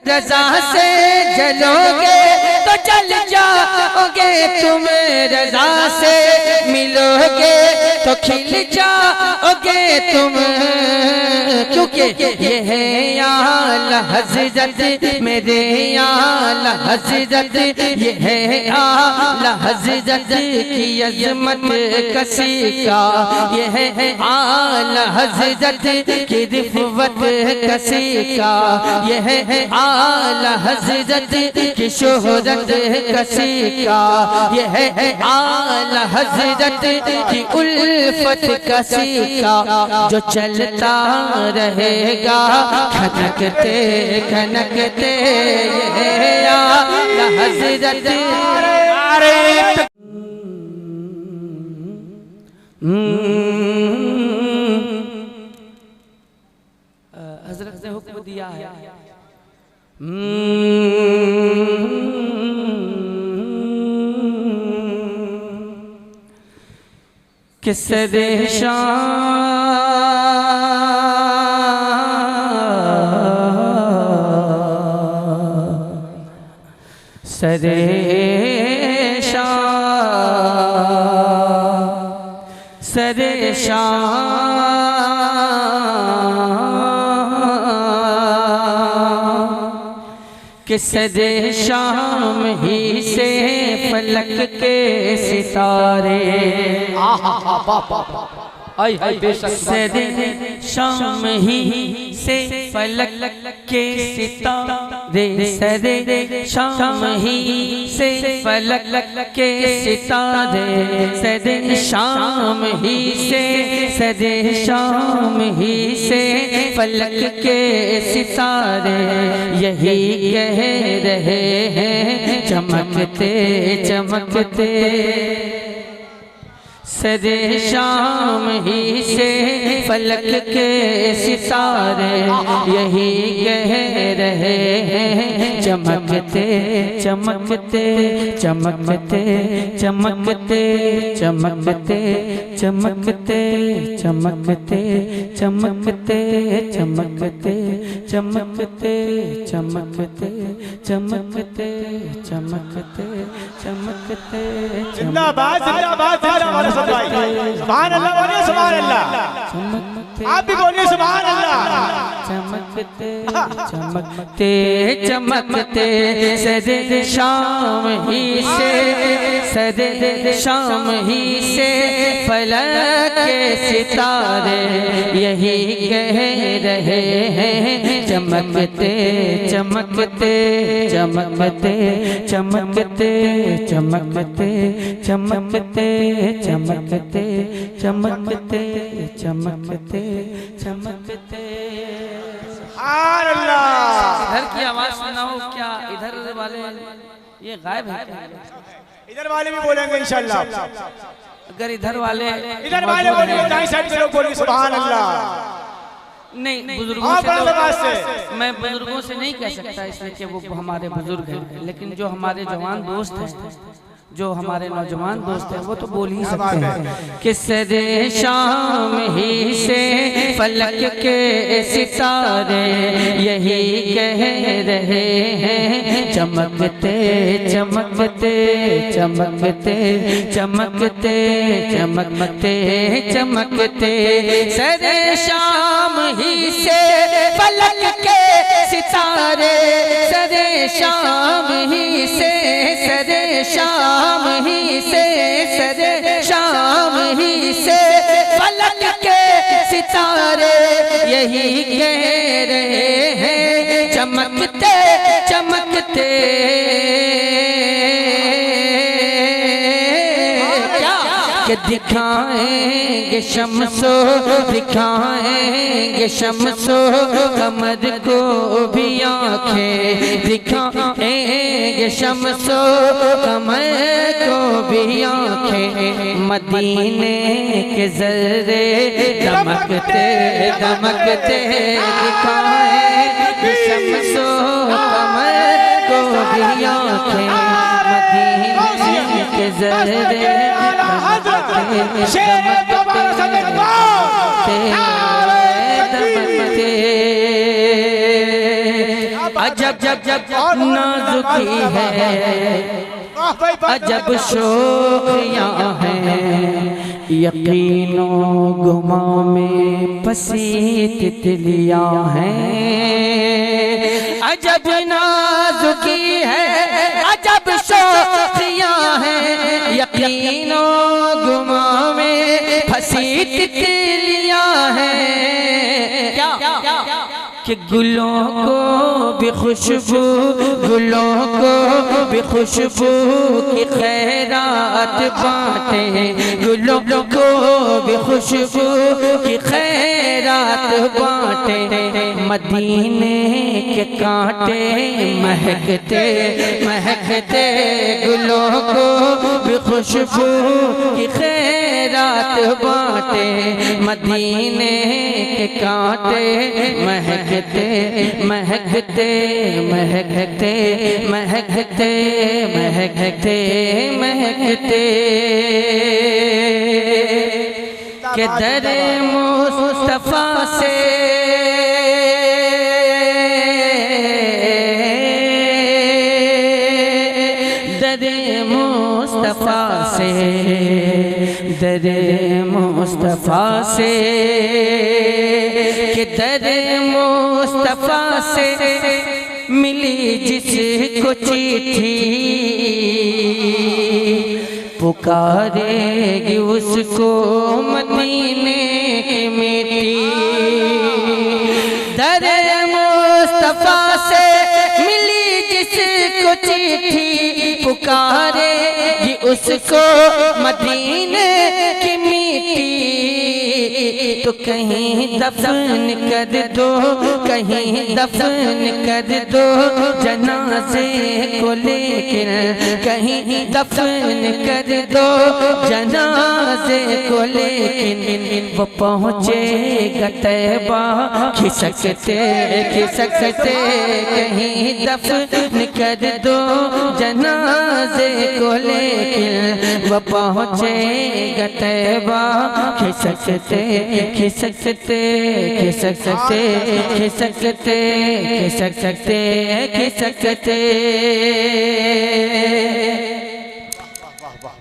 रज़ा से जलोगे तो जल जाओगे तुम, रज़ा से मिलोगे तो खिल जाओगे तुम, क्योंकि ये है आला हज़रत मेरे आला हज़रत, ये है आला हज़रत की अज़मत कसी का, ये है आला हज़रत की रिफ़वत कसी का, ये है आला हज़रत की शोहरत कसी का, ये है आला हज़रत की उल्फत कसी का, जो चलता रहेगा खनकते खनकते, ये है आला हज़रत। हज़रत ने हुक्म दिया है कि सरे कि सरे शाम ही से फलक के सितारे, सरे शाम ही से फलक के सितारे, सरे शाम ही से फलक के सितारे, सरे शाम ही से, सरे शाम ही से फलक के सितारे, यही कह रहे हैं चमकते चमकते, सरे शाम ही से फलक के सितारे, यही कह रहे हैं चमकते चमकते चमकते चमकते चमकते चमकते चमकते चमकते चमकते चमकते चमकते चमकते चमकते चमकते। जिंदाबाद जिंदाबाद जिंदाबाद सुभान अल्लाह बोलिए सुभान अल्लाह, आप भी बोलिए सुभान अल्लाह। चमकते चमकते चमकते सरे शाम ही से, सरे शाम ही से फलक के सितारे, यही कह रहे हैं चमकते चमकते चमकते चमकते चमकते चमकते चमकते चमकते चमकते चमकते। इधर की आवाज सुना हो क्या? इधर वाले ये गायब है, इधर वाले भी बोलेंगे इंशाल्लाह। अगर इधर वाले बोलेंगे दाएं साइड के लोग बोलेंगे सुभान अल्लाह। नहीं, बुजुर्गों से मैं बुजुर्गों से नहीं कह सकता, इसलिए कि वो हमारे बुजुर्ग हैं, लेकिन जो हमारे जवान दोस्त हैं, जो हमारे नौजवान दोस्त हैं, वो तो बोल ही सकते हैं कि सरे शाम ही से फलक के सितारे, यही कह रहे हैं चमकते चमकते चमकते चमकते चमकते चमकते, सरे शाम ही से फलक के सितारे, सरे शाम ही से, सरे शाम ही से, सरे शाम ही से फलक के सितारे, यही कह रहे हैं चमकते चमकते। कि दिखाएंगे शम्सो, दिखाएंगे शम्सो कमर को भी आँखें, दिखाएंगे शम्सो कमर को भी आँखें, मदीने के ज़र्रे दमकते दमकते, दिखाएंगे शम्सो कमर को भी आँखें, मदीने के ज़र्रे अजब नाजुकी है, अजब शोखियाँ हैं, यकीनो गुमा में फंसी तितलियाँ हैं। अजब नाजुकी है, अजब शोखियाँ हैं, यकीनो गुमा में फंसी तितलियाँ हैं। क्या कि गुलों को भी खुशबू, गुलों को भी खुशबू की खैरात बांटे, गुलों को भी खुशबू की खैरात बांटे। मदीने के कांटे महकते महकते, गुलों को भी खुशबू की खैरात बांटे। मदीने के कांटे महकते महकते महकते महकते महकते महकते, के दरे मुस्तफा से दरे मुस्तफा से दरे मुस्तफा से, कि दरे मुस्तफा से मिली जिसको चिट्ठी, पुकारेगी उसको मदीने की मिट्टी। दरे मुस्तफा से मिली जिसको चिट्ठी, पुकारेगी उसको मदीने की मिट्टी। तो कहीं दफन कर दो, कहीं दफन कर दो जनाजे को लेकर, कहीं दफन कर दो जनाजे को लेकर। वो पहुँचेगा तैबा खिसकते खिसकते, कहीं दफन कर दो जनाजे को लेकर। वो पहुँचेगा तैबा खिसकते खिसकते खिसकते खिसकते खिसकते खिसकते।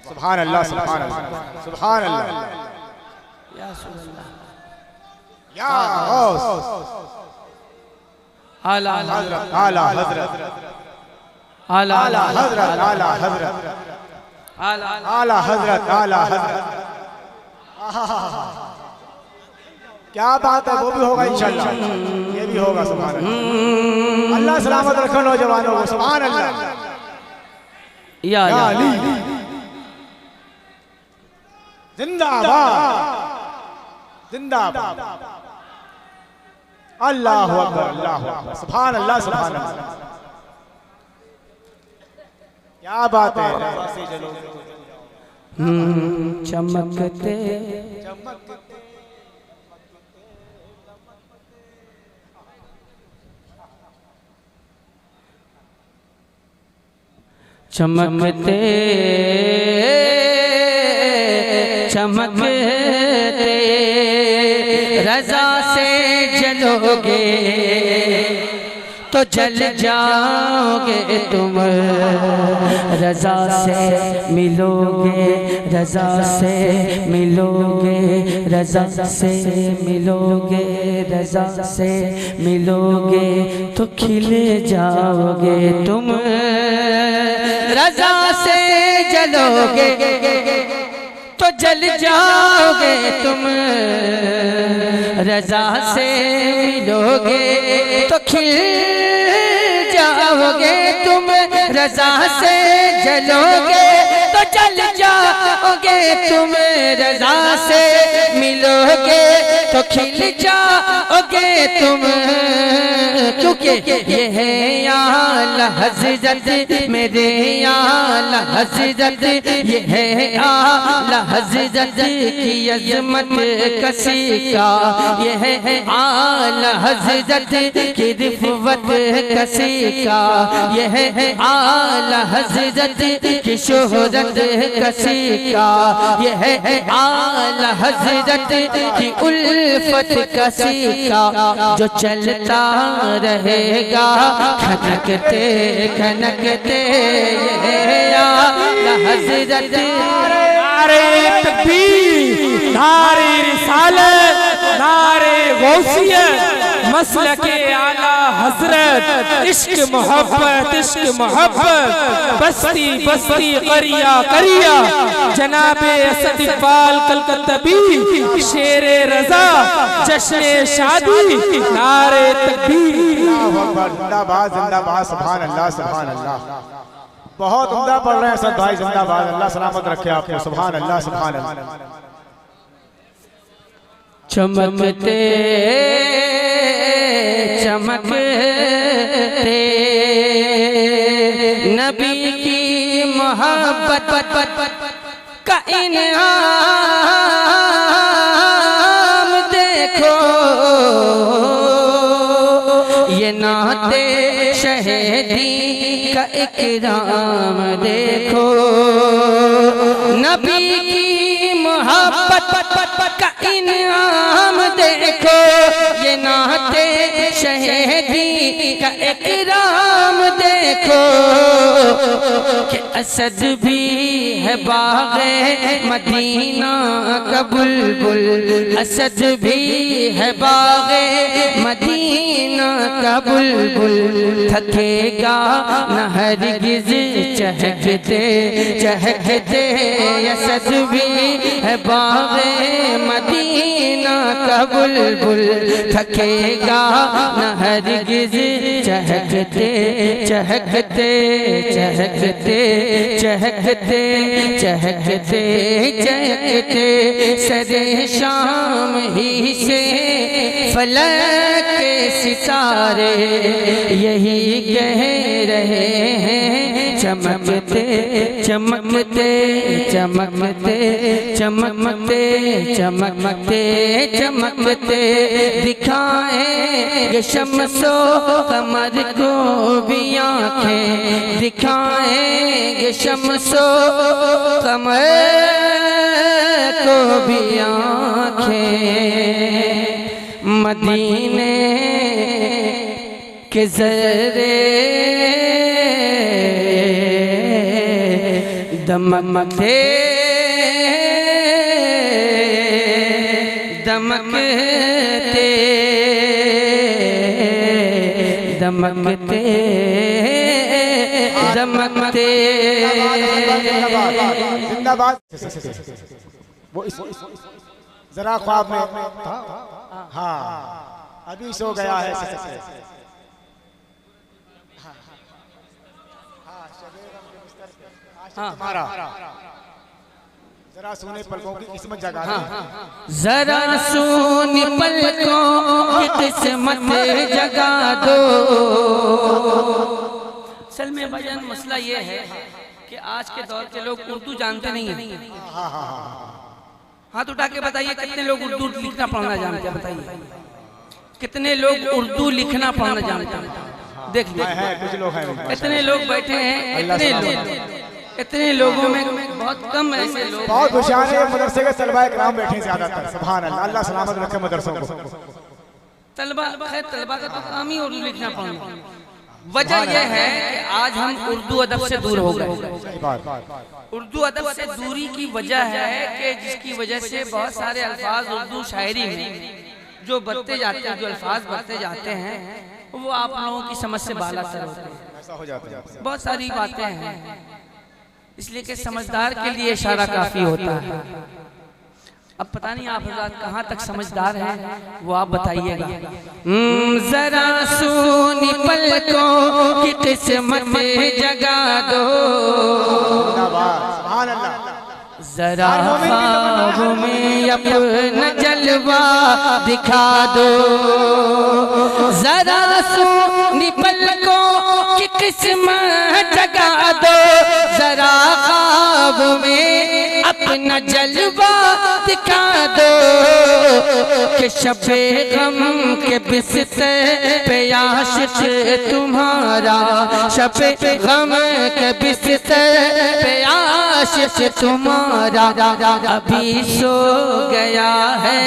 सुभान अल्लाह सुभान अल्लाह सुभान अल्लाह। या गौस आला हजरत आला हजरत आला हजरत आला हजरत आला हजरत आला हजरत। क्या बात है, वो भी होगा इंशाअल्लाह, ये भी होगा। सुभान अल्लाह। अल्लाह सलामत रखे नौजवानों को। सुभान अल्लाह। या अली जिंदाबाद जिंदाबाद। अल्लाहु अकबर अल्लाहु अकबर। सुभान अल्लाह सुभान अल्लाह। क्या बात है। चमकते चमकते चमकते रज़ा से जलोगे तो जल जाओगे तुम, रज़ा से मिलोगे रज़ा से मिलोगे रज़ा से मिलोगे रज़ा से मिलोगे तो खिले जाओगे तुम, रज़ा से जलोगे तो जल जाओगे तुम, रज़ा से मिलोगे तो खिल जाओगे तुम, रज़ा से जलोगे तो जल जाओगे तुम, रज़ा से मिलोगे तो खिल जाओगे तुम। क्योंकि ये है यहाँ आला हज़रत मेरे आला हज़रत ये है आला हज़रत की अज़मत कसी का ये है आला हज़रत की रिफ़वत कसी का ये है आला हज़रत की शोहरत कसी का ये है आला हज़रत की उल्फत कसी का जो चलता रहेगा खनकते खनकते ये आला हज़रत। नारे तकबीर, नारे रिसालत, नारे गौसियत, मसलके आला हजरत, इश्क मोहब्बत बस्ती बस्ती करिया करिया जनाबे असद इकबाल कलकत्ताबी शेरे रजा जश्न शादी नारे तकबीर। जिंदाबाद जिंदाबाद सुभान अल्लाह सुभान अल्लाह। बहुत उम्दा पढ़ रहे हैं सब भाई, जिंदाबाद। अल्लाह सलामत रखे आपको। सुभान अल्लाह सुभान अल्लाह। चमकते चमकते नबी की मोहब्बत का इनाम देखो ये नाते शहीदी का इकराम देखो नबी की मोहब्बत का इनाम देखो ये नाते शहीदी का इकराम देखो कि असद भी है बाग़े मदीना का बुलबुल असद भी है बाग़े मदीना का बुलबुल थकेगा न हरगिज़ चहकते चहकते असद भी है बाग़े मदीना का बुलबुल थकेगा न हरगिज़ चहकते चहकते चहकते चहकते चहकते चहकते सरे शाम ही से फलक के सितारे यही कह रहे हैं चमकते चमकते चमकते चमकते चमकते चमकते दिखाएं ये शम्सो कमर को भी आँखें दिखाएं ये शम्सो कमर को भी आँखें मदीने के ज़रे दमकते दमकते दमकते दमकते जिंदाबाद। वो जरा ख्वाब में हाँ अभी सो गया है हमारा जरा सोने पलकों की किस्मत जगा जरा सोनी पलकों की किस्मत जगा दो। असल में भजन मसला ये है कि आज के दौर के लोग उर्दू जानते नहीं हैं। हाथ उठा के बताइए कितने लोग उर्दू लिखना पढ़ना जानते हैं? बताइए कितने लोग उर्दू लिखना पढ़ना जानते हैं? देख कुछ लोग हैं, इतने लोग बैठे हैं, इतने लोगों में बहुत कम ऐसे लोग बहुत होशियार है। मदरसे के तलबा इकराम बैठे ज्यादातर। सुभान अल्लाह। अल्लाह सलामत रखे मदरसों को। तलबा का तो काम ही उर्दू लिखना पढ़ना। वजह यह है कि आज हम उर्दू अदब से दूर हो गए। उर्दू अदब से दूरी की वजह है कि जिसकी वजह से बहुत सारे अल्फाज उर्दू शायरी में जो बढ़ते जाते हैं, जो अल्फाज बढ़ते जाते हैं वो आप लोगों की समझ से बाला तर होते हैं। ऐसा हो जाता है। बहुत सारी बातें हैं, इसलिए कि समझदार के लिए इशारा काफी होता है। अब पता नहीं आप हज़रात कहाँ तक समझदार हैं, वो आप बताइएगा। जरा सोनी पलकों की किस्मत जगा दो, जरा ख्वाब में अपना जलवा दिखा दो। जरा सोनी पलकों की किस्मत जगा दो जरा ख्वाब में अपना जलवा दिखा दो कि शबे गम के बिस्तर पे आशिक तुम्हारा, शबे गम के बिस्तर पे आशिक तुम्हारा अभी सो गया है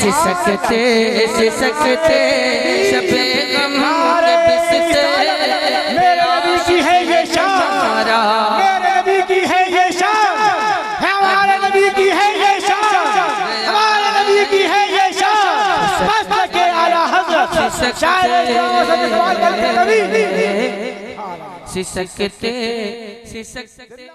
सिसकते सिसकते शबे गम के बिस्तर मेरे नबी की है ये शान, मेरे नबी की है ये शान, हमारे नबी की है ये शान, हमारे नबी की है ये शान। मस्त के आला हज़रत शायर नबी सिसकते सिसकते